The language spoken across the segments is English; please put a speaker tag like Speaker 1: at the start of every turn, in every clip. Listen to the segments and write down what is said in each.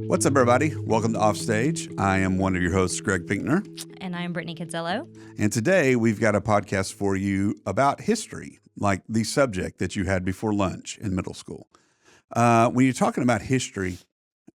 Speaker 1: What's up, everybody? Welcome to Offstage. I am one of your hosts, Greg Pinkner.
Speaker 2: And I'm Brittany Cazzello.
Speaker 1: And today we've got a podcast for you about history, like the subject that you had before lunch in middle school. When you're talking about history,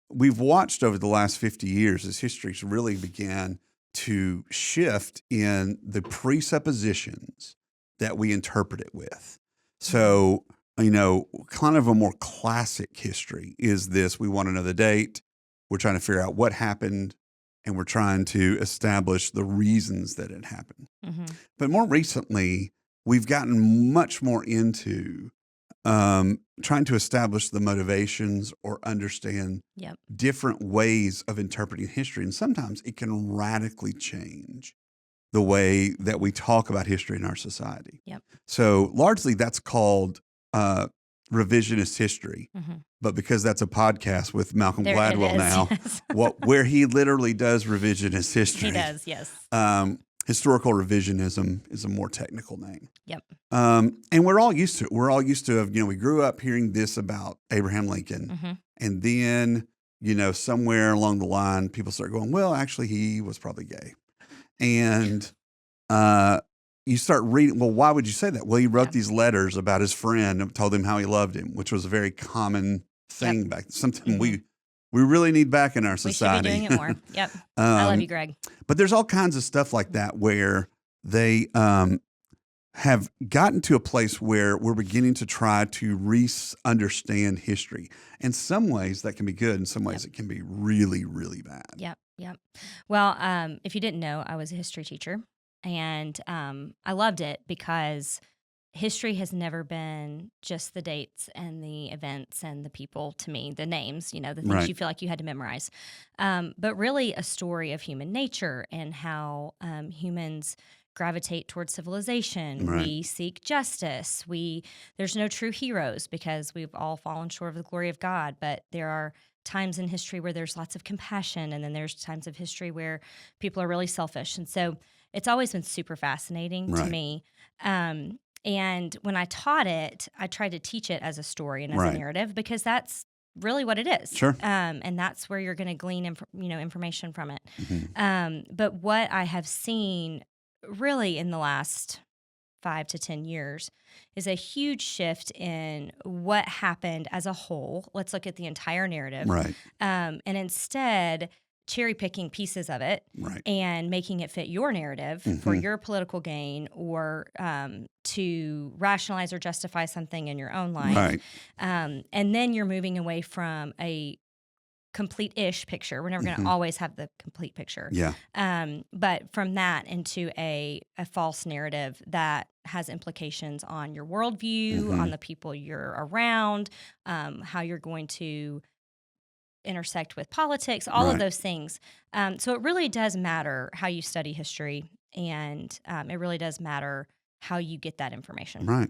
Speaker 1: we've watched over the last 50 years as history's really began to shift in the presuppositions that we interpret it with. So, kind of a more classic history is this: we want to know the date, we're trying to figure out what happened, and we're trying to establish the reasons that it happened.
Speaker 2: Mm-hmm.
Speaker 1: But more recently, we've gotten much more into trying to establish the motivations or understand different ways of interpreting history. And sometimes it can radically change the way that we talk about history in our society. So largely that's called revisionist history.
Speaker 2: Mm-hmm.
Speaker 1: But because that's a podcast with Malcolm
Speaker 2: There
Speaker 1: Gladwell
Speaker 2: it is,
Speaker 1: now,
Speaker 2: yes.
Speaker 1: where he literally does revisionist history.
Speaker 2: He does, yes.
Speaker 1: Historical revisionism is a more technical name.
Speaker 2: Yep.
Speaker 1: And we're all used to it. We're all used to, we grew up hearing this about Abraham Lincoln.
Speaker 2: Mm-hmm.
Speaker 1: And then, somewhere along the line, people start going, well, actually, he was probably gay. And you start reading, well, why would you say that? Well, he wrote these letters about his friend and told him how he loved him, which was a very common thing back then. Something we really need back in our society.
Speaker 2: We should be doing it more. Yep. I love you, Greg.
Speaker 1: But there's all kinds of stuff like that where they have gotten to a place where we're beginning to try to understand history. In some ways that can be good. In some ways it can be really, really bad.
Speaker 2: Yep. Well, if you didn't know, I was a history teacher, and I loved it because history has never been just the dates and the events and the people to me, the names, the things you feel like you had to memorize, but really a story of human nature and how humans gravitate towards civilization.
Speaker 1: Right.
Speaker 2: We seek justice. There's no true heroes because we've all fallen short of the glory of God, but there are times in history where there's lots of compassion, and then there's times of history where people are really selfish. And so it's always been super fascinating to me. And when I taught it, I tried to teach it as a story and as a narrative, because that's really what it is.
Speaker 1: Sure.
Speaker 2: And that's where you're going to glean information from it.
Speaker 1: Mm-hmm.
Speaker 2: But what I have seen really in the last 5 to 10 years is a huge shift in what happened as a whole. Let's look at the entire narrative.
Speaker 1: Right.
Speaker 2: And instead cherry picking pieces of it and making it fit your narrative for your political gain, or to rationalize or justify something in your own life.
Speaker 1: Right.
Speaker 2: And then you're moving away from a complete-ish picture. We're never going to always have the complete picture.
Speaker 1: Yeah.
Speaker 2: But from that into a false narrative that has implications on your worldview, on the people you're around, how you're going to intersect with politics, all of those things. So it really does matter how you study history, and it really does matter how you get that information.
Speaker 1: Right.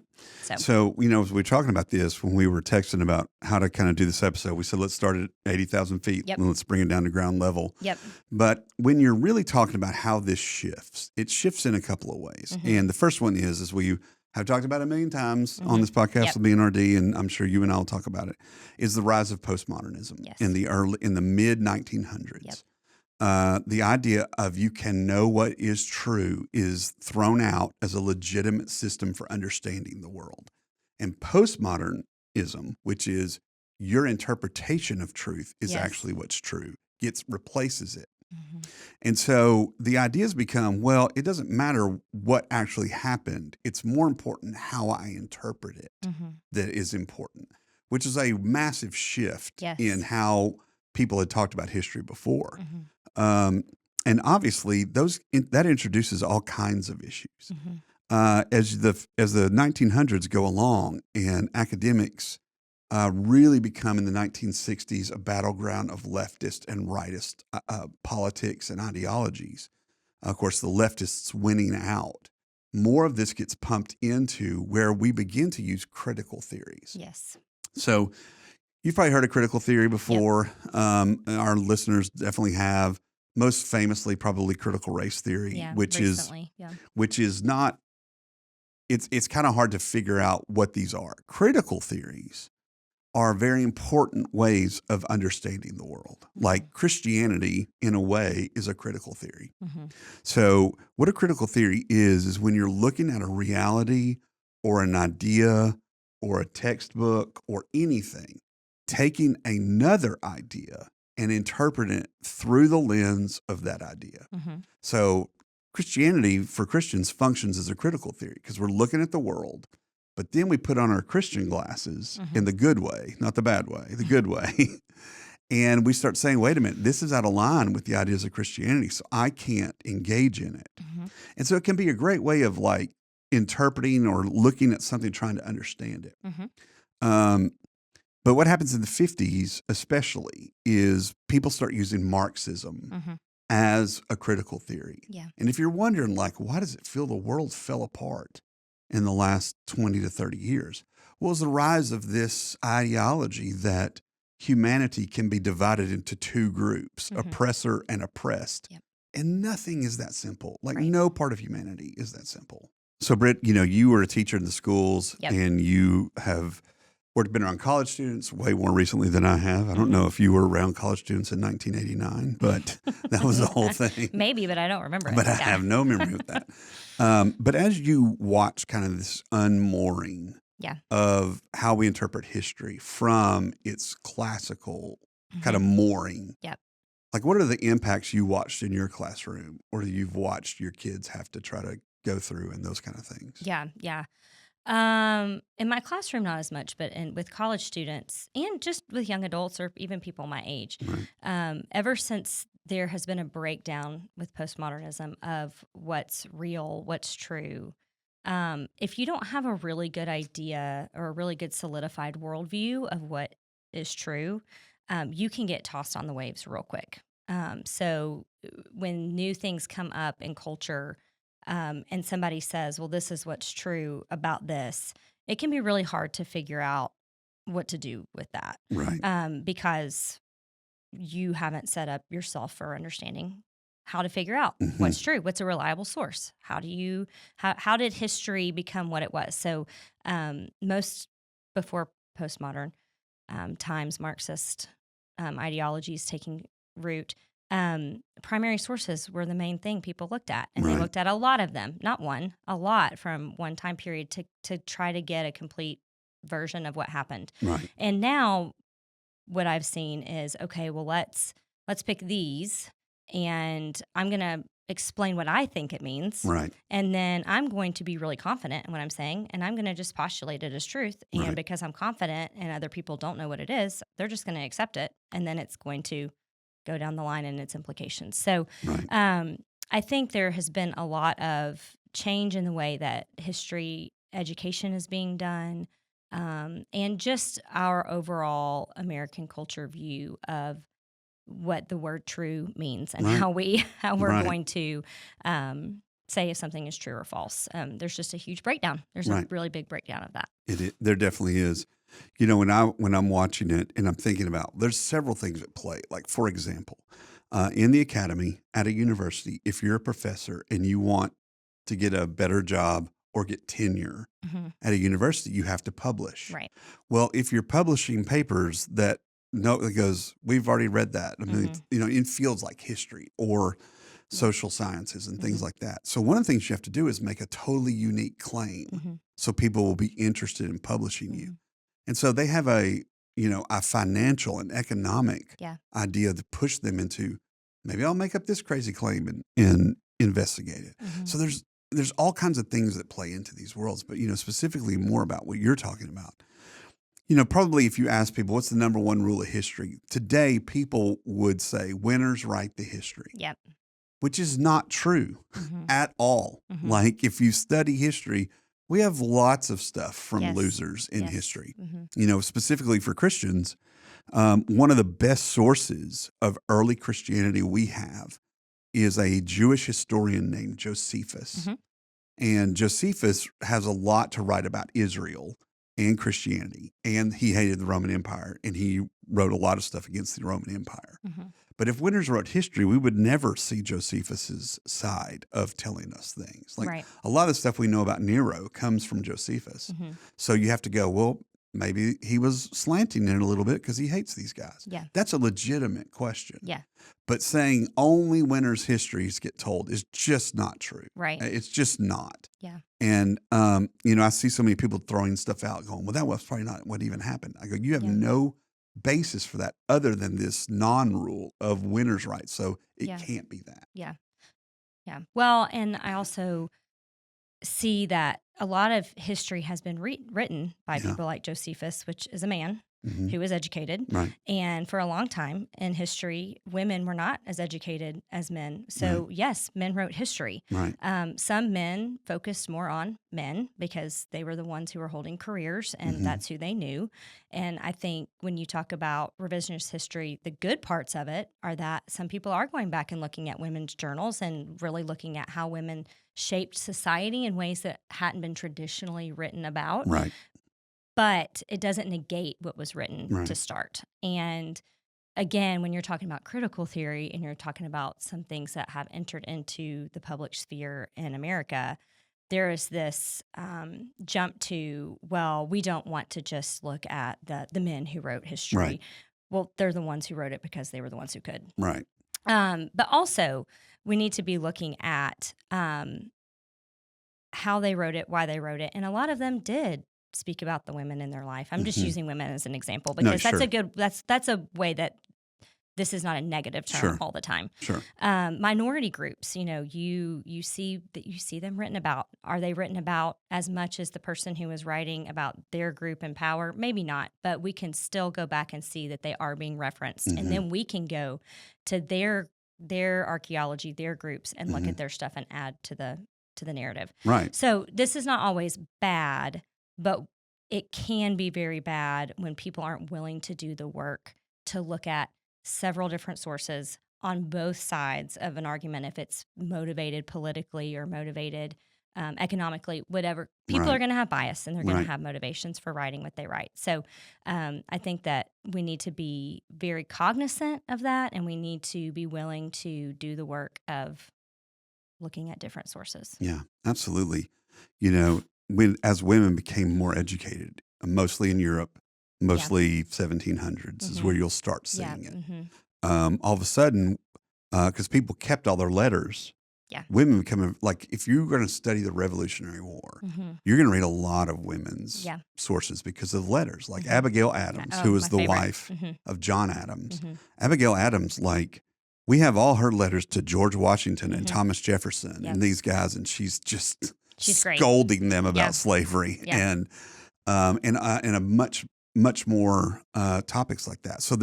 Speaker 1: So, as we were talking about this, when we were texting about how to kind of do this episode, we said, let's start at 80,000 feet and let's bring it down to ground level.
Speaker 2: Yep.
Speaker 1: But when you're really talking about how this shifts, it shifts in a couple of ways. And the first one is we have talked about a million times on this podcast with BNRD, and I'm sure you and I will talk about it, is the rise of postmodernism in the mid 1900s. The idea of you can know what is true is thrown out as a legitimate system for understanding the world. And postmodernism, which is your interpretation of truth is actually what's true, replaces it. And so the ideas become, well, it doesn't matter what actually happened. It's more important how I interpret it that is important, which is a massive shift in how people had talked about history before. And obviously that introduces all kinds of issues. As the 1900s go along and academics really become in the 1960s a battleground of leftist and rightist politics and ideologies. Of course, the leftists winning out. More of this gets pumped into where we begin to use critical theories.
Speaker 2: Yes.
Speaker 1: So you've probably heard of critical theory before. Our listeners definitely have. Most famously, probably critical race theory, which is not. It's kind of hard to figure out what these are. Critical theories are very important ways of understanding the world. Like Christianity, in a way, is a critical theory. So what a critical theory is when you're looking at a reality or an idea or a textbook or anything, taking another idea and interpreting it through the lens of that idea. So Christianity, for Christians, functions as a critical theory because we're looking at the world, but then we put on our Christian glasses in the good way, not the bad way, the good way. And we start saying, wait a minute, this is out of line with the ideas of Christianity, so I can't engage in it. And so it can be a great way of like interpreting or looking at something, trying to understand it. But what happens in the 50s, especially, is people start using Marxism as a critical theory. And if you're wondering, like, why does it feel the world fell apart in the last 20 to 30 years? Well, it's the rise of this ideology that humanity can be divided into two groups, oppressor and oppressed. And nothing is that simple. Like no part of humanity is that simple. So Britt, you were a teacher in the schools and you have been around college students way more recently than I have. I don't know if you were around college students in 1989, but that was the whole thing.
Speaker 2: Maybe, but I don't remember it.
Speaker 1: But I have no memory of that. But as you watch kind of this unmooring of how we interpret history from its classical kind of mooring, like what are the impacts you watched in your classroom or you've watched your kids have to try to go through and those kind of things?
Speaker 2: In my classroom, not as much, but with college students and just with young adults or even people my age, ever since there has been a breakdown with postmodernism of what's real, what's true. If you don't have a really good idea or a really good solidified worldview of what is true, you can get tossed on the waves real quick. So when new things come up in culture, and somebody says, well, this is what's true about this, it can be really hard to figure out what to do with that. Because you haven't set up yourself for understanding how to figure out what's true, what's a reliable source. How did history become what it was? So most before postmodern times, Marxist ideologies taking root, primary sources were the main thing people looked at. And they looked at a lot of them, not one, a lot from one time period to try to get a complete version of what happened. And now what I've seen is, okay, well, let's pick these and I'm going to explain what I think it means. And then I'm going to be really confident in what I'm saying and I'm going to just postulate it as truth. And because I'm confident and other people don't know what it is, they're just going to accept it. And then it's going to go down the line and its implications. So I think there has been a lot of change in the way that history education is being done, and just our overall American culture view of what the word true means and how we're going to say if something is true or false. There's just a huge breakdown. There's a really big breakdown of that.
Speaker 1: There definitely is. When I'm watching it and I'm thinking about, there's several things at play. Like, for example, in the academy at a university, if you're a professor and you want to get a better job or get tenure at a university, you have to publish. Well, if you're publishing papers that goes, we've already read that. I mean, in fields like history or social sciences and things like that. So one of the things you have to do is make a totally unique claim so people will be interested in publishing you. And so they have a financial and economic idea to push them into, maybe I'll make up this crazy claim and investigate it. So there's all kinds of things that play into these worlds, but specifically more about what you're talking about. Probably if you ask people, what's the number one rule of history? Today, people would say winners write the history. Which is not true at all. Like if you study history, we have lots of stuff from losers in history. Specifically for Christians, one of the best sources of early Christianity we have is a Jewish historian named Josephus. And Josephus has a lot to write about Israel and Christianity. And he hated the Roman Empire, and he wrote a lot of stuff against the Roman Empire. But if winners wrote history, we would never see Josephus's side of telling us things. Like a lot of the stuff we know about Nero comes from Josephus. So you have to go, well, maybe he was slanting it a little bit because he hates these guys.
Speaker 2: Yeah.
Speaker 1: That's a legitimate question.
Speaker 2: Yeah.
Speaker 1: But saying only winners' histories get told is just not true.
Speaker 2: Right.
Speaker 1: It's just not.
Speaker 2: Yeah.
Speaker 1: And, I see so many people throwing stuff out going, well, that was probably not what even happened. I go, you have no basis for that other than this non-rule of winners' rights. So it can't be that.
Speaker 2: Yeah. Yeah. Well, and I also see that a lot of history has been written by people like Josephus, which is a man who was educated.
Speaker 1: Right.
Speaker 2: And for a long time in history, women were not as educated as men. So yes, men wrote history.
Speaker 1: Right.
Speaker 2: Some men focused more on men because they were the ones who were holding careers, and that's who they knew. And I think when you talk about revisionist history, the good parts of it are that some people are going back and looking at women's journals and really looking at how women shaped society in ways that hadn't been traditionally written about.
Speaker 1: Right.
Speaker 2: But it doesn't negate what was written to start. And again, when you're talking about critical theory and you're talking about some things that have entered into the public sphere in America, there is this jump to, well, we don't want to just look at the men who wrote history.
Speaker 1: Right.
Speaker 2: Well, they're the ones who wrote it because they were the ones who could.
Speaker 1: Right.
Speaker 2: But also, we need to be looking at how they wrote it, why they wrote it. And a lot of them did speak about the women in their life. I'm just using women as an example because that's a way that this is not a negative term all the time.
Speaker 1: Sure.
Speaker 2: Minority groups, you see them written about. Are they written about as much as the person who was writing about their group and power? Maybe not, but we can still go back and see that they are being referenced. And then we can go to their archaeology, their groups, and look at their stuff and add to the narrative.
Speaker 1: Right.
Speaker 2: So this is not always bad, but it can be very bad when people aren't willing to do the work to look at several different sources on both sides of an argument, if it's motivated politically or motivated economically, whatever. People are going to have bias and they're going to have motivations for writing what they write. So I think that we need to be very cognizant of that, and we need to be willing to do the work of looking at different sources.
Speaker 1: Yeah, absolutely. As women became more educated, mostly in Europe, mostly 1700s is where you'll start seeing it. All of a sudden, because people kept all their letters, women become like, if you're going to study the Revolutionary War, you're going to read a lot of women's sources because of letters, like Abigail Adams, who was the wife of John Adams. Abigail Adams, we have all her letters to George Washington and Thomas Jefferson and these guys, and she's just scolding them about slavery and a much more topics like that. So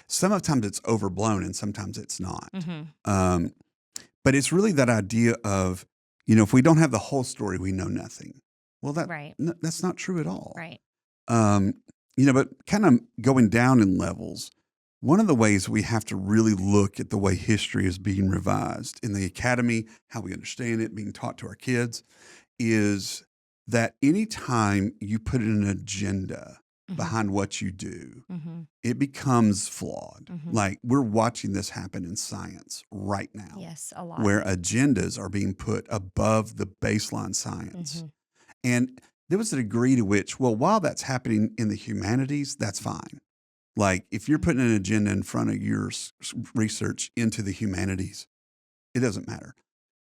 Speaker 1: sometimes it's overblown and sometimes it's not. But it's really that idea of, if we don't have the whole story, we know nothing. Well, that's not true at all.
Speaker 2: Right.
Speaker 1: But kind of going down in levels, one of the ways we have to really look at the way history is being revised in the academy, how we understand it, being taught to our kids, is that anytime you put an agenda behind what you do, it becomes flawed. Like, we're watching this happen in science right now.
Speaker 2: Yes, a lot.
Speaker 1: Where agendas are being put above the baseline science. And there was a degree to which, while that's happening in the humanities, that's fine. Like, if you're putting an agenda in front of your research into the humanities, it doesn't matter.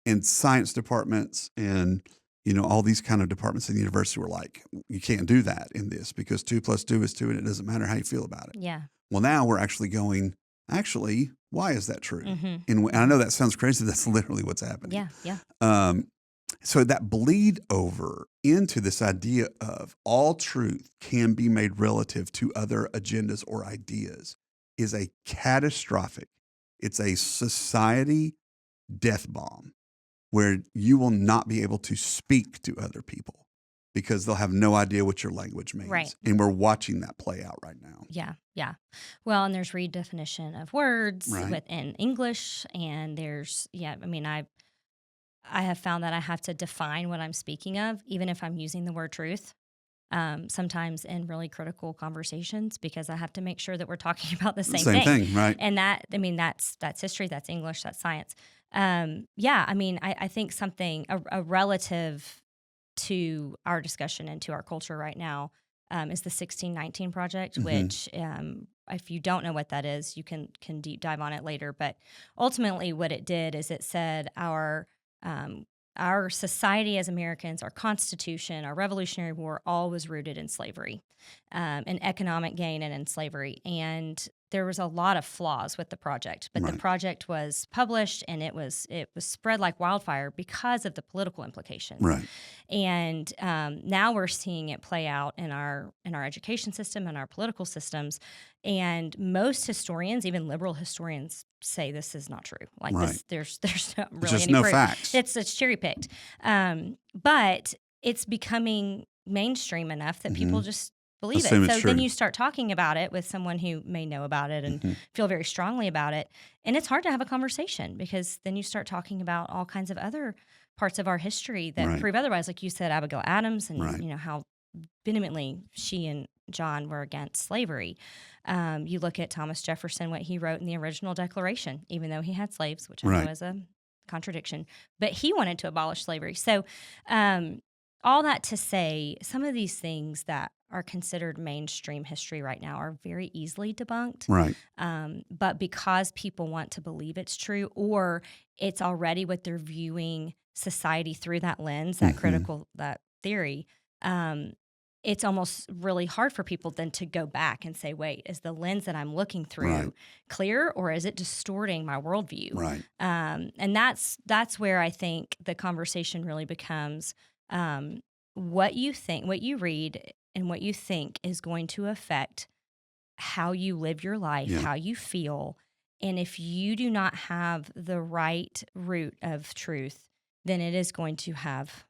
Speaker 1: And science departments and, all these kind of departments in the university were like, you can't do that in this because 2 + 2 is 2 and it doesn't matter how you feel about it.
Speaker 2: Yeah.
Speaker 1: Well, now we're actually going, why is that true? And I know that sounds crazy. That's literally what's happening.
Speaker 2: Yeah.
Speaker 1: So that bleed over into this idea of all truth can be made relative to other agendas or ideas is a catastrophic. It's a society death bomb where you will not be able to speak to other people because they'll have no idea what your language means.
Speaker 2: Right.
Speaker 1: And we're watching that play out right now.
Speaker 2: Yeah. Well, and there's redefinition of words within English, and there's, I have found that I have to define what I'm speaking of, even if I'm using the word truth, sometimes in really critical conversations, because I have to make sure that we're talking about the same thing.
Speaker 1: Right.
Speaker 2: And that's history, that's English, that's science. I think something, a relative to our discussion and to our culture right now, is the 1619 Project,
Speaker 1: Mhm.
Speaker 2: which, if you don't know what that is, you can deep dive on it later. But ultimately, what it did is it said our society as Americans, our Constitution, our Revolutionary War, all was rooted in slavery, in economic gain and in slavery. And there was a lot of flaws with the project, but the
Speaker 1: Right.
Speaker 2: project was published and it was spread like wildfire because of the political implications.
Speaker 1: Right.
Speaker 2: And now we're seeing it play out in our education system and our political systems. And most historians, even liberal historians, say this is not true. Like
Speaker 1: Right.
Speaker 2: this, there's not
Speaker 1: It's
Speaker 2: really
Speaker 1: just
Speaker 2: any
Speaker 1: no
Speaker 2: proof.
Speaker 1: facts.
Speaker 2: It's cherry picked, but it's becoming mainstream enough that people just believe
Speaker 1: Assume
Speaker 2: it.
Speaker 1: it's
Speaker 2: So then
Speaker 1: true.
Speaker 2: you start talking about it with someone who may know about it and feel very strongly about it, and it's hard to have a conversation because then you start talking about all kinds of other parts of our history that
Speaker 1: Right.
Speaker 2: prove otherwise. Like you said, Abigail Adams, and
Speaker 1: Right.
Speaker 2: how vehemently she and John were against slavery. You look at Thomas Jefferson, what he wrote in the original Declaration, even though he had slaves, which I
Speaker 1: Right.
Speaker 2: know is a contradiction, but he wanted to abolish slavery. So, all that to say, some of these things that are considered mainstream history right now are very easily debunked.
Speaker 1: Right.
Speaker 2: But because people want to believe it's true, or it's already what they're viewing society through that lens, that critical, that theory, it's almost really hard for people then to go back and say, wait, is the lens that I'm looking through clear, or is it distorting my worldview?
Speaker 1: Right.
Speaker 2: And that's where I think the conversation really becomes what you think, what you read, and what you think is going to affect how you live your life,
Speaker 1: Yeah.
Speaker 2: how you feel. And if you do not have the right root of truth, then it is going to have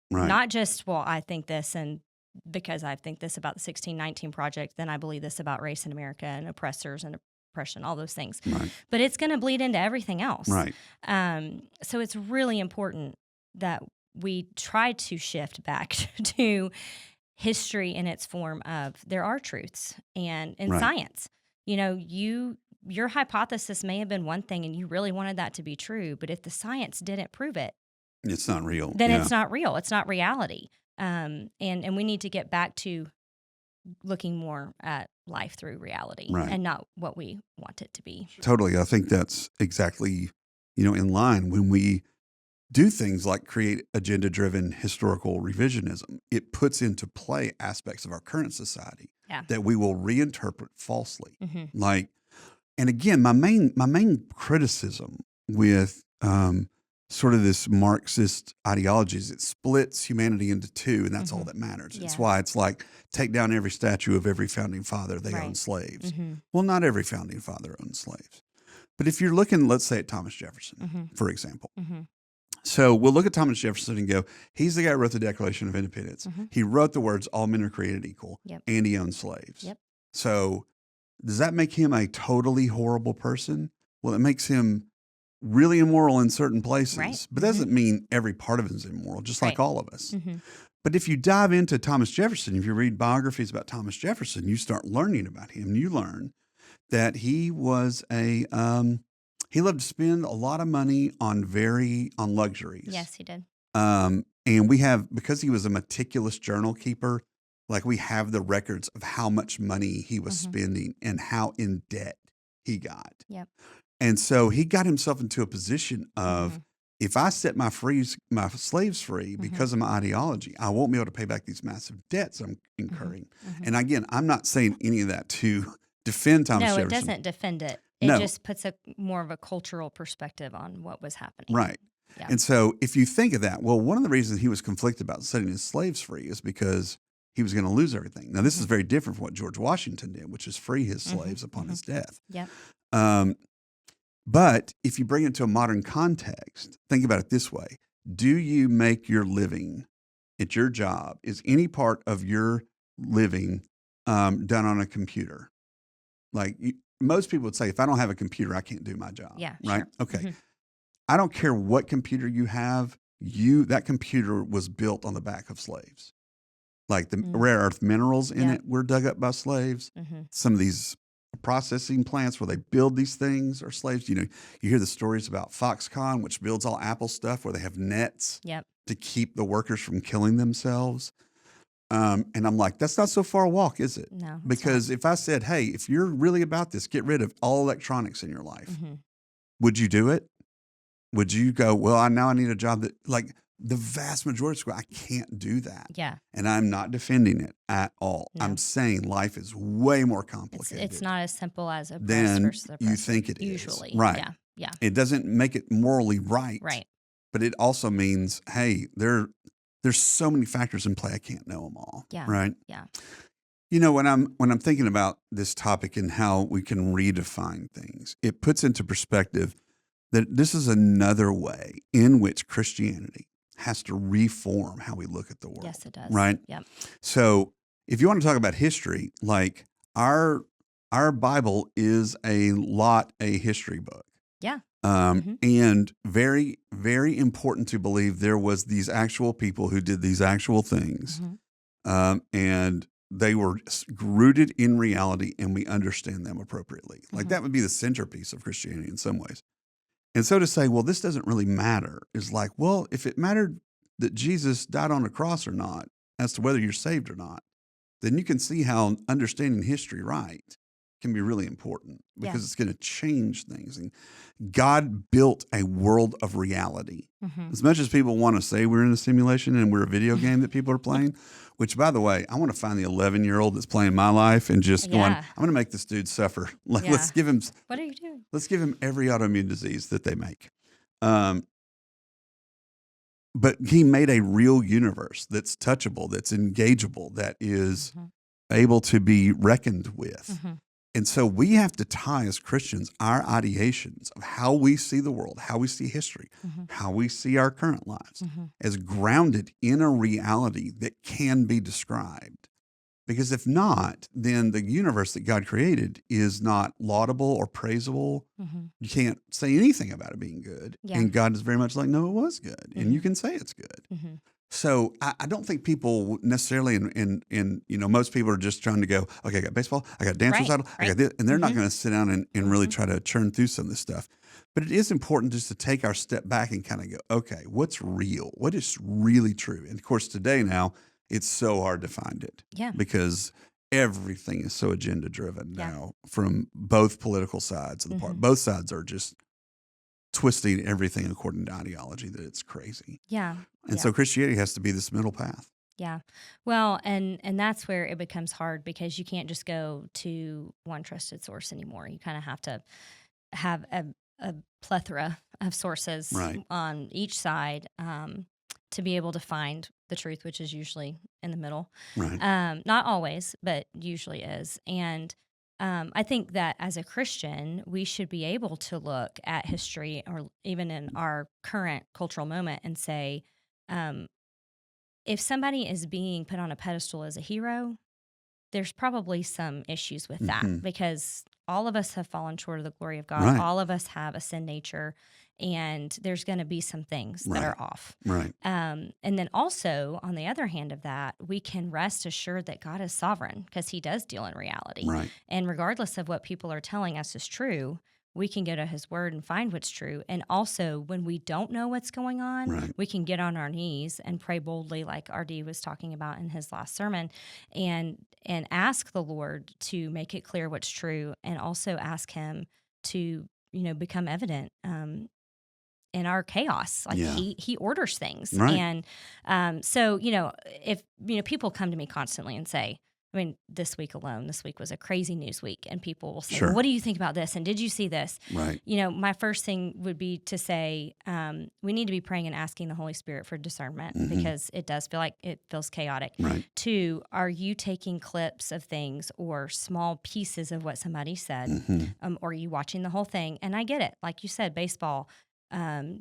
Speaker 2: not just, well, I think this, and because I think this about the 1619 Project, then I believe this about race in America and oppressors and oppression, all those things.
Speaker 1: Right.
Speaker 2: But it's going to bleed into everything else.
Speaker 1: Right.
Speaker 2: So it's really important that we try to shift back to history in its form of there are truths, and in science, your hypothesis may have been one thing and you really wanted that to be true, but if the science didn't prove it,
Speaker 1: It's not real.
Speaker 2: then it's not real. It's not reality. And we need to get back to looking more at life through reality and not what we want it to be.
Speaker 1: Totally. I think that's exactly, in line. When we do things like create agenda-driven historical revisionism, it puts into play aspects of our current society that we will reinterpret falsely. Like, and again, my main criticism with sort of this Marxist ideology is it splits humanity into two, and that's all that matters. It's why it's like, take down every statue of every founding father, they own slaves. Well, not every founding father owned slaves. But if you're looking, let's say, at Thomas Jefferson, for example. So we'll look at Thomas Jefferson and go, he's the guy who wrote the Declaration of Independence. He wrote the words, all men are created equal, and he owned slaves. So does that make him a totally horrible person? Well, it makes him really immoral in certain places, but doesn't mean every part of him is immoral, just like all of us. But if you dive into Thomas Jefferson, if you read biographies about Thomas Jefferson, you start learning about him. You learn that he was he loved to spend a lot of money on luxuries.
Speaker 2: Yes, he did.
Speaker 1: And because he was a meticulous journal keeper, like we have the records of how much money he was spending and how in debt he got. And so he got himself into a position of, if I set my slaves free because of my ideology, I won't be able to pay back these massive debts I'm incurring. And again, I'm not saying any of that to defend Thomas Jefferson.
Speaker 2: No, it doesn't defend it. It just puts more of a cultural perspective on what was happening.
Speaker 1: Right.
Speaker 2: Yeah.
Speaker 1: And so if you think of that, well, one of the reasons he was conflicted about setting his slaves free is because he was going to lose everything. Now, this is very different from what George Washington did, which is free his slaves upon his death. But if you bring it to a modern context, think about it this way. Do you make your living at your job? Is any part of your living done on a computer? Like most people would say, if I don't have a computer, I can't do my job.
Speaker 2: Yeah,
Speaker 1: right?
Speaker 2: Sure.
Speaker 1: Okay. I don't care what computer you have. That computer was built on the back of slaves. Like the rare earth minerals in it were dug up by slaves. Some of these processing plants where they build these things are slaves. You hear the stories about Foxconn, which builds all Apple stuff, where they have nets to keep the workers from killing themselves. And I'm like, that's not so far a walk, is it?
Speaker 2: No, it's
Speaker 1: Because if I said, hey, if you're really about this, get rid of all electronics in your life,
Speaker 2: Mm-hmm.
Speaker 1: would you do it? Would you go, well, I need a job that, like, the vast majority of school, I can't do that.
Speaker 2: Yeah.
Speaker 1: And I'm not defending it at all.
Speaker 2: No.
Speaker 1: I'm saying life is way more
Speaker 2: It's
Speaker 1: complicated
Speaker 2: not as simple as oppressed
Speaker 1: than
Speaker 2: versus oppressor.
Speaker 1: you think it is.
Speaker 2: Usually.
Speaker 1: Right.
Speaker 2: Yeah. Yeah.
Speaker 1: It doesn't make it morally right.
Speaker 2: Right.
Speaker 1: But it also means, hey, there's so many factors in play. I can't know them all.
Speaker 2: Yeah.
Speaker 1: Right.
Speaker 2: Yeah.
Speaker 1: You know, when I'm thinking about this topic and how we can redefine things, it puts into perspective that this is another way in which Christianity has to reform how we look at the world.
Speaker 2: Yes, it does.
Speaker 1: Right.
Speaker 2: Yep.
Speaker 1: So if you want to talk about history, like our Bible is a history book.
Speaker 2: Yeah.
Speaker 1: And very, very important to believe there was these actual people who did these actual things.
Speaker 2: Mm-hmm.
Speaker 1: And they were rooted in reality and we understand them appropriately. Like that would be the centerpiece of Christianity in some ways. And so to say, well, this doesn't really matter is like, well, if it mattered that Jesus died on a cross or not, as to whether you're saved or not, then you can see how understanding history right can be really important because it's going to change things. And God built a world of reality.
Speaker 2: Mm-hmm.
Speaker 1: As much as people want to say we're in a simulation and we're a video game that people are playing, which, by the way, I want to find the 11-year-old that's playing my life and just going, I'm going to make this dude suffer. Let's give him.
Speaker 2: What are you doing?
Speaker 1: Let's give him every autoimmune disease that they make. But he made a real universe that's touchable, that's engageable, that is able to be reckoned with.
Speaker 2: Mm-hmm.
Speaker 1: And so we have to tie as Christians our ideations of how we see the world, how we see history, how we see our current lives as grounded in a reality that can be described. Because if not, then the universe that God created is not laudable or praisable. You can't say anything about it being good.
Speaker 2: Yeah.
Speaker 1: And God is very much like, no, it was good. And you can say it's good. So I don't think people necessarily, and you know, most people are just trying to go, okay, I got baseball, I got dance recital, I got this, and they're not going to sit down and really try to churn through some of this stuff. But it is important just to take our step back and kind of go, okay, what's real? What is really true? And of course, today now, it's so hard to find it.
Speaker 2: Yeah.
Speaker 1: Because everything is so agenda driven now from both political sides of the part. Both sides are just twisting everything according to ideology that it's crazy.
Speaker 2: Yeah.
Speaker 1: And so Christianity has to be this middle path.
Speaker 2: Yeah. Well, and that's where it becomes hard because you can't just go to one trusted source anymore. You kind of have to have a plethora of sources on each side to be able to find the truth, which is usually in the middle.
Speaker 1: Right.
Speaker 2: Not always, but usually is. And I think that as a Christian, we should be able to look at history or even in our current cultural moment and say, if somebody is being put on a pedestal as a hero, there's probably some issues with that because all of us have fallen short of the glory of God.
Speaker 1: Right.
Speaker 2: All of us have a sin nature, and there's going to be some things that are off.
Speaker 1: Right.
Speaker 2: And then also, on the other hand of that, we can rest assured that God is sovereign because he does deal in reality.
Speaker 1: Right.
Speaker 2: And regardless of what people are telling us is true, we can go to his word and find what's true. And also, when we don't know what's going on, we can get on our knees and pray boldly, like RD was talking about in his last sermon, and ask the Lord to make it clear what's true, and also ask him to, become evident in our chaos. Like he orders things.
Speaker 1: Right.
Speaker 2: And so, if, people come to me constantly and say, this week alone, this week was a crazy news week. And people will say, well, what do you think about this? And did you see this?
Speaker 1: Right.
Speaker 2: My first thing would be to say, we need to be praying and asking the Holy Spirit for discernment because it does feel like it feels chaotic.
Speaker 1: Right.
Speaker 2: 2, are you taking clips of things or small pieces of what somebody said? Or are you watching the whole thing? And I get it. Like you said, baseball,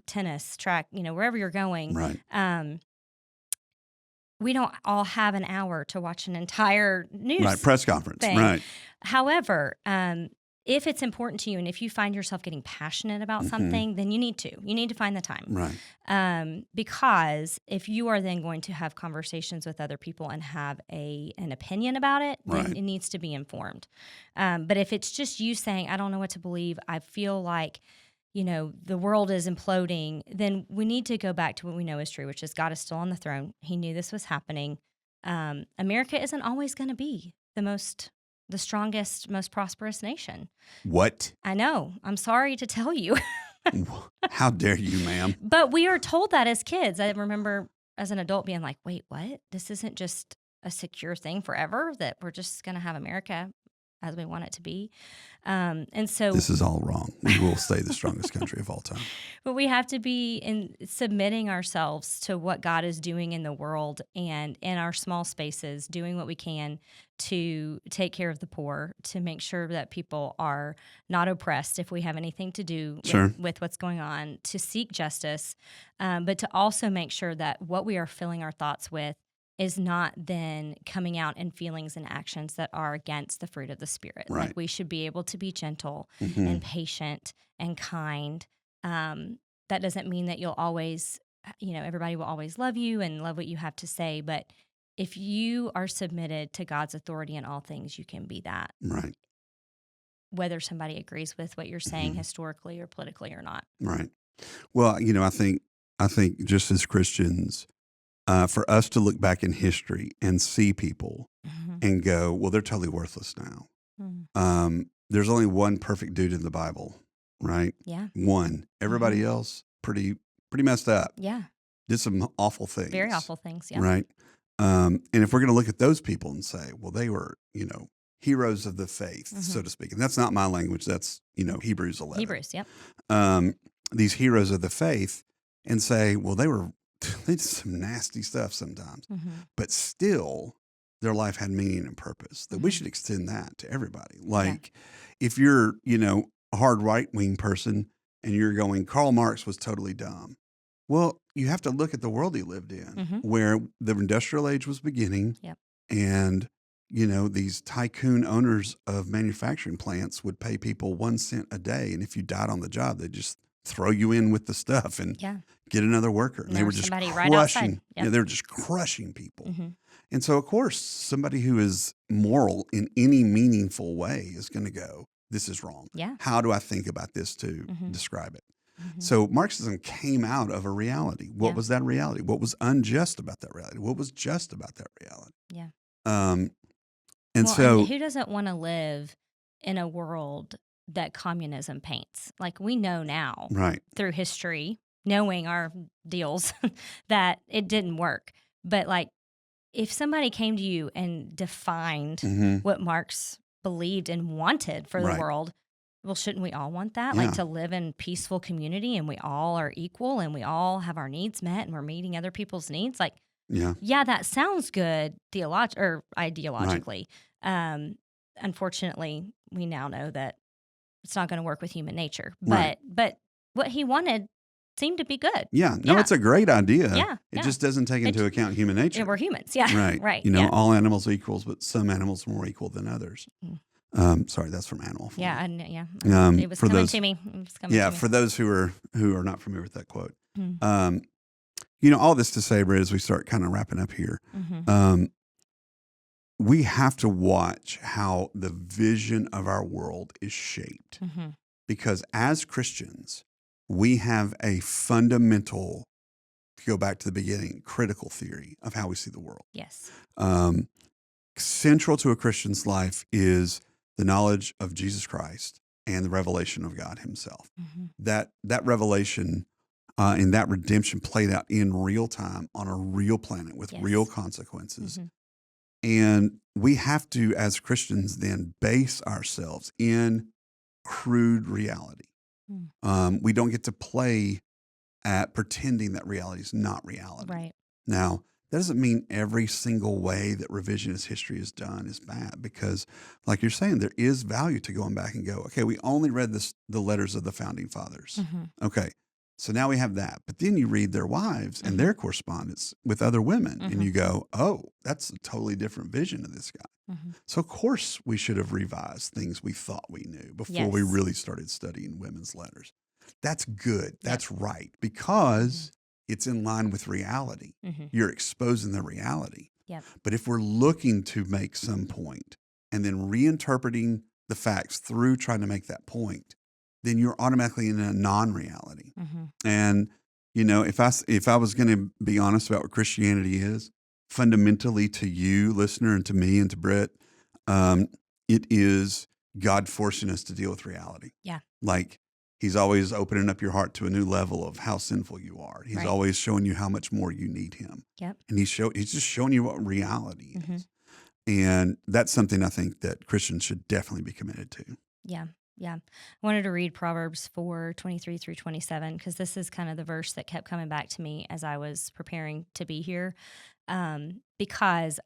Speaker 2: tennis, track, wherever you're going.
Speaker 1: Right.
Speaker 2: We don't all have an hour to watch an entire news
Speaker 1: press conference
Speaker 2: thing.
Speaker 1: Right.
Speaker 2: However, if it's important to you and if you find yourself getting passionate about something, then you need to find the time.
Speaker 1: Right.
Speaker 2: Because if you are then going to have conversations with other people and have an opinion about it, then it needs to be informed. But if it's just you saying, I don't know what to believe, I feel like the world is imploding, then we need to go back to what we know is true, which is God is still on the throne. He knew this was happening. America isn't always going to be the strongest, most prosperous nation.
Speaker 1: What?
Speaker 2: I know. I'm sorry to tell you.
Speaker 1: How dare you, ma'am?
Speaker 2: But we are told that as kids. I remember as an adult being like, wait, what? This isn't just a secure thing forever, that we're just going to have America as we want it to be. And so
Speaker 1: This is all wrong. We will stay the strongest country of all time.
Speaker 2: But we have to be in submitting ourselves to what God is doing in the world and in our small spaces, doing what we can to take care of the poor, to make sure that people are not oppressed if we have anything to do with what's going on, to seek justice, but to also make sure that what we are filling our thoughts with is not then coming out in feelings and actions that are against the fruit of the Spirit.
Speaker 1: Right.
Speaker 2: Like we should be able to be gentle
Speaker 1: Mm-hmm.
Speaker 2: and patient and kind. That doesn't mean that you'll always, everybody will always love you and love what you have to say. But if you are submitted to God's authority in all things, you can be that.
Speaker 1: Right.
Speaker 2: Whether somebody agrees with what you're saying historically or politically or not.
Speaker 1: Right. Well, I think just as Christians, for us to look back in history and see people and go, well, they're totally worthless now. There's only one perfect dude in the Bible, right?
Speaker 2: Yeah.
Speaker 1: One. Everybody else, pretty messed up.
Speaker 2: Yeah.
Speaker 1: Did some awful things.
Speaker 2: Very awful things, yeah.
Speaker 1: Right. And if we're going to look at those people and say, well, they were, heroes of the faith, so to speak. And that's not my language. That's, Hebrews 11.
Speaker 2: Hebrews, yep.
Speaker 1: These heroes of the faith, and say, well, they did some nasty stuff sometimes, but still their life had meaning and purpose, that we should extend that to everybody. Like if you're, a hard right-wing person and you're going, Karl Marx was totally dumb. Well, you have to look at the world he lived in, where the industrial age was beginning, and, these tycoon owners of manufacturing plants would pay people 1 cent a day. And if you died on the job, they'd just throw you in with the stuff and get another worker. And they were just crushing. They were just crushing people. And so, of course, somebody who is moral in any meaningful way is going to go, this is wrong.
Speaker 2: Yeah.
Speaker 1: How do I think about this to describe it? So Marxism came out of a reality. What was that reality? What was unjust about that reality? What was just about that reality?
Speaker 2: Yeah.
Speaker 1: And
Speaker 2: who doesn't want to live in a world that communism paints? Like we know now,
Speaker 1: right,
Speaker 2: through history, knowing our deals, that it didn't work. But like, if somebody came to you and defined what Marx believed and wanted for the world, well, shouldn't we all want that?
Speaker 1: Yeah.
Speaker 2: Like to live in peaceful community and we all are equal and we all have our needs met and we're meeting other people's needs. Like, yeah, that sounds good ideologically. Right. Unfortunately, we now know that it's not going to work with human nature. But what he wanted seemed to be good.
Speaker 1: Yeah. No, it's a great idea.
Speaker 2: Yeah.
Speaker 1: It just doesn't take into account human nature.
Speaker 2: We're humans. Yeah.
Speaker 1: Right.
Speaker 2: Right.
Speaker 1: All animals are equals, but some animals are more equal than others. Sorry, that's from Animal Farm.
Speaker 2: Yeah. It was coming to me.
Speaker 1: For those who are not familiar with that quote. All this to say, Britt, as we start kind of wrapping up here, we have to watch how the vision of our world is shaped. Because as Christians, we have a fundamental, to go back to the beginning, critical theory of how we see the world.
Speaker 2: Yes.
Speaker 1: Central to a Christian's life is the knowledge of Jesus Christ and the revelation of God himself. That revelation and that redemption played out in real time on a real planet with real consequences. And we have to, as Christians, then base ourselves in crude reality. We don't get to play at pretending that reality is not reality.
Speaker 2: Right.
Speaker 1: Now, that doesn't mean every single way that revisionist history is done is bad, because like you're saying, there is value to going back and go, okay, we only read the letters of the founding fathers. Okay, so now we have that. But then you read their wives and their correspondence with other women and you go, oh, that's a totally different vision of this guy. So of course we should have revised things we thought we knew before we really started studying women's letters. That's good. That's right. Because it's in line with reality. You're exposing the reality. But if we're looking to make some point and then reinterpreting the facts through trying to make that point, then you're automatically in a non-reality. And, if I was going to be honest about what Christianity is, fundamentally to you, listener, and to me and to Britt, it is God forcing us to deal with reality.
Speaker 2: Yeah.
Speaker 1: Like he's always opening up your heart to a new level of how sinful you are. He's
Speaker 2: Right.
Speaker 1: always showing you how much more you need him.
Speaker 2: Yep.
Speaker 1: And he's just showing you what reality
Speaker 2: Mm-hmm.
Speaker 1: is. And that's something I think that Christians should definitely be committed to.
Speaker 2: Yeah. Yeah. I wanted to read Proverbs 4:23-27, because this is kind of the verse that kept coming back to me as I was preparing to be here. Because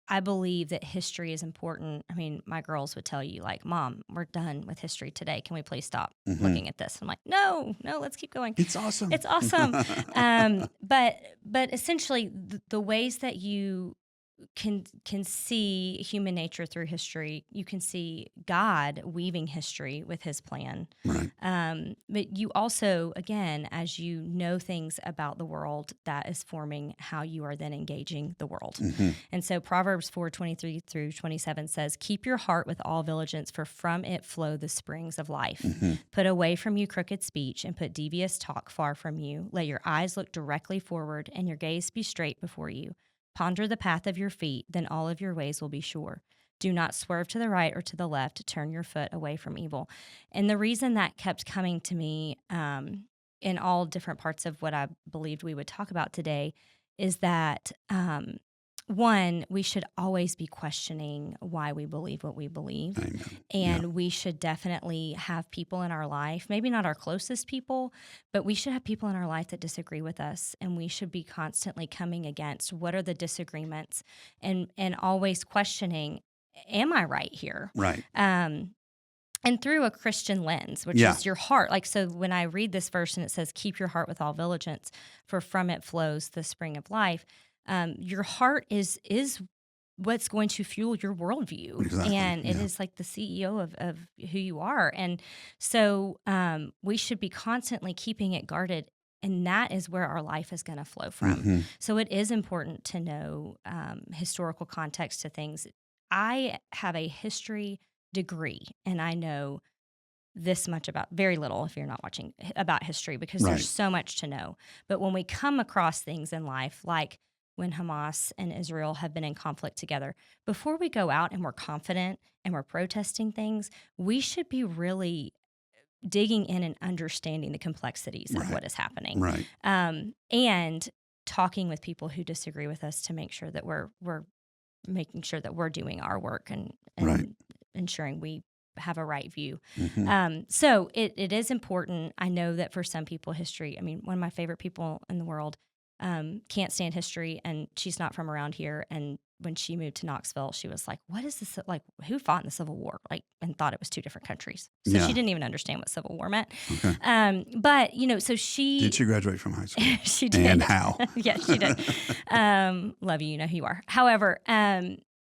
Speaker 2: I believe that history is important. I mean, my girls would tell you, like, Mom, we're done with history today. Can we please stop looking at this? I'm like, no, let's keep going.
Speaker 1: It's awesome.
Speaker 2: It's awesome. But essentially, the ways that you can see human nature through history, you can see God weaving history with his plan.
Speaker 1: Right.
Speaker 2: But you also, again, as you know things about the world, that is forming how you are then engaging the world.
Speaker 1: Mm-hmm.
Speaker 2: And so Proverbs 4:23-27 says, keep your heart with all diligence, for from it flow the springs of life.
Speaker 1: Mm-hmm.
Speaker 2: Put away from you crooked speech and put devious talk far from you. Let your eyes look directly forward and your gaze be straight before you. Ponder the path of your feet, then all of your ways will be sure. Do not swerve to the right or to the left. Turn your foot away from evil. And the reason that kept coming to me in all different parts of what I believed we would talk about today is that, one, we should always be questioning why we believe what we believe.
Speaker 1: Amen.
Speaker 2: And we should definitely have people in our life, maybe not our closest people, but we should have people in our life that disagree with us. And we should be constantly coming against what are the disagreements and always questioning, am I right here?
Speaker 1: Right.
Speaker 2: And through a Christian lens, which is your heart. Like, so when I read this verse and it says, keep your heart with all diligence, for from it flows the spring of life. Your heart is what's going to fuel your worldview.
Speaker 1: Exactly.
Speaker 2: And it is like the CEO of who you are. And so we should be constantly keeping it guarded. And that is where our life is going to flow from.
Speaker 1: Mm-hmm.
Speaker 2: So it is important to know historical context to things. I have a history degree, and I know this much about, very little if you're not watching, about history, because there's so much to know. But when we come across things in life, like when Hamas and Israel have been in conflict together, before we go out and we're confident and we're protesting things, we should be really digging in and understanding the complexities of what is happening.
Speaker 1: Right.
Speaker 2: And talking with people who disagree with us to make sure that we're making sure that we're doing our work and ensuring we have a right view.
Speaker 1: Mm-hmm.
Speaker 2: So it is important. I know that for some people, history, I mean, one of my favorite people in the world can't stand history, and she's not from around here. And when she moved to Knoxville, she was like, what is this? Like, who fought in the Civil War? Like, and thought it was two different countries. So she didn't even understand what Civil War meant. Okay. But, so she...
Speaker 1: Did she graduate from high school?
Speaker 2: She did.
Speaker 1: And how?
Speaker 2: Yeah, she did. Love you. You know who you are. However,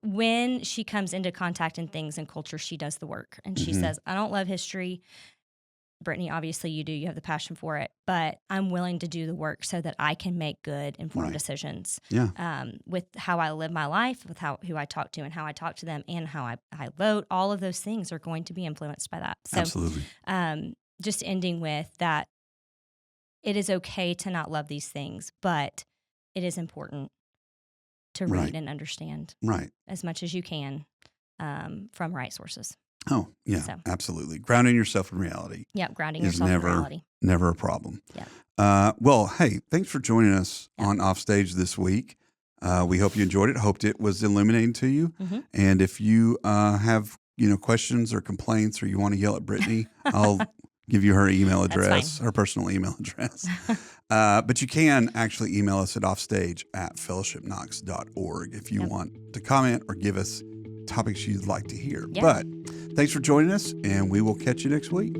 Speaker 2: when she comes into contact in things and culture, she does the work. And she says, I don't love history. Brittany, obviously you do. You have the passion for it. But I'm willing to do the work so that I can make good, informed decisions with how I live my life, with who I talk to and how I talk to them, and how I vote. All of those things are going to be influenced by that. So,
Speaker 1: absolutely.
Speaker 2: Just ending with that, it is okay to not love these things, but it is important to read and understand as much as you can from right sources.
Speaker 1: Oh, yeah, absolutely. Grounding yourself in reality.
Speaker 2: Yeah, grounding yourself in reality.
Speaker 1: Never a problem.
Speaker 2: Yeah.
Speaker 1: Well, hey, thanks for joining us on Offstage this week. We hope you enjoyed it. Hoped it was illuminating to you. Mm-hmm. And if you have questions or complaints, or you want to yell at Brittany, I'll give you her email address, her personal email address. But you can actually email us at offstage@fellowshipknox.org if you want to comment or give us topics you'd like to hear. Yeah. But thanks for joining us, and we will catch you next week.